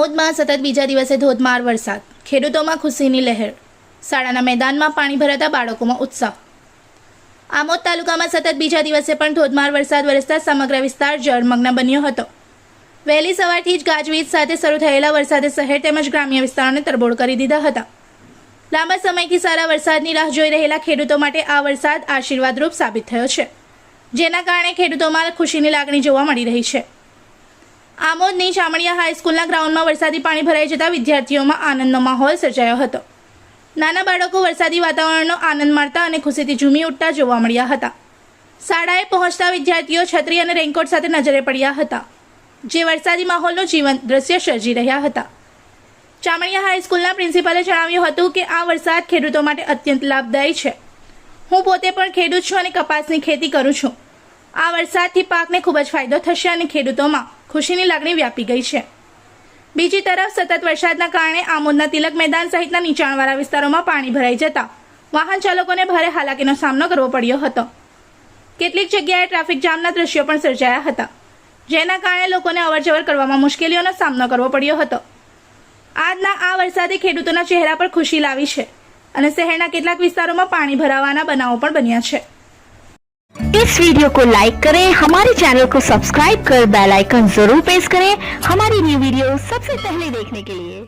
આમોદમાં સતત બીજા દિવસે ધોધમાર વરસાદ, ખેડૂતોમાં ખુશીની લહેર, શાળાના મેદાનમાં પાણી ભરાતા બાળકોમાં ઉત્સાહ। આમોદ તાલુકામાં સતત બીજા દિવસે પણ ધોધમાર વરસાદ વરસતા સમગ્ર વિસ્તાર જળમગ્ન બન્યો હતો। વહેલી સવારથી જ ગાજવીજ સાથે શરૂ થયેલા વરસાદે શહેર તેમજ ગ્રામ્ય વિસ્તારોને તરબોળ કરી દીધા હતા। લાંબા સમયથી સારા વરસાદની રાહ જોઈ રહેલા ખેડૂતો માટે આ વરસાદ આશીર્વાદરૂપ સાબિત થયો છે, જેના કારણે ખેડૂતોમાં ખુશીની લાગણી જોવા મળી રહી છે। આમોદની ચામડિયા હાઈસ્કૂલના ગ્રાઉન્ડમાં વરસાદી પાણી ભરાઈ જતા વિદ્યાર્થીઓમાં આનંદનો માહોલ સર્જાયો હતો। નાના બાળકો વરસાદી વાતાવરણનો આનંદ માણતા અને ખુશીથી ઝૂમી ઉઠતા જોવા મળ્યા હતા। શાળાએ પહોંચતા વિદ્યાર્થીઓ છત્રી અને રેઇનકોટ સાથે નજરે પડ્યા હતા, જે વરસાદી માહોલનું જીવંત દ્રશ્ય સર્જી રહ્યા હતા। ચામડિયા હાઈસ્કૂલના પ્રિન્સિપાલે જણાવ્યું હતું કે આ વરસાદ ખેડૂતો માટે અત્યંત લાભદાયી છે। હું પોતે પણ ખેડૂત છું અને કપાસની ખેતી કરું છું। આ વરસાદથી પાકને ખૂબ જ ફાયદો થશે અને ખેડૂતોમાં ખુશીની લાગણી વ્યાપી ગઈ છે। બીજી તરફ સતત વરસાદના કારણે આમોદના તિલક મેદાન સહિતના નીચાણવાળા વિસ્તારોમાં પાણી ભરાઈ જતા વાહન ચાલકોને ભારે હાલાકીનો સામનો કરવો પડ્યો હતો। કેટલીક જગ્યાએ ટ્રાફિક જામના દ્રશ્યો પણ સર્જાયા હતા, જેના કારણે લોકોને અવરજવર કરવામાં મુશ્કેલીઓનો સામનો કરવો પડ્યો હતો। આજના આ વરસાદે ખેડૂતોના ચહેરા પર ખુશી લાવી છે અને શહેરના કેટલાક વિસ્તારોમાં પાણી ભરાવાના બનાવો પણ બન્યા છે। इस वीडियो को लाइक करें, हमारे चैनल को सब्सक्राइब कर बेल आइकन जरूर प्रेस करें हमारी न्यू वीडियो सबसे पहले देखने के लिए।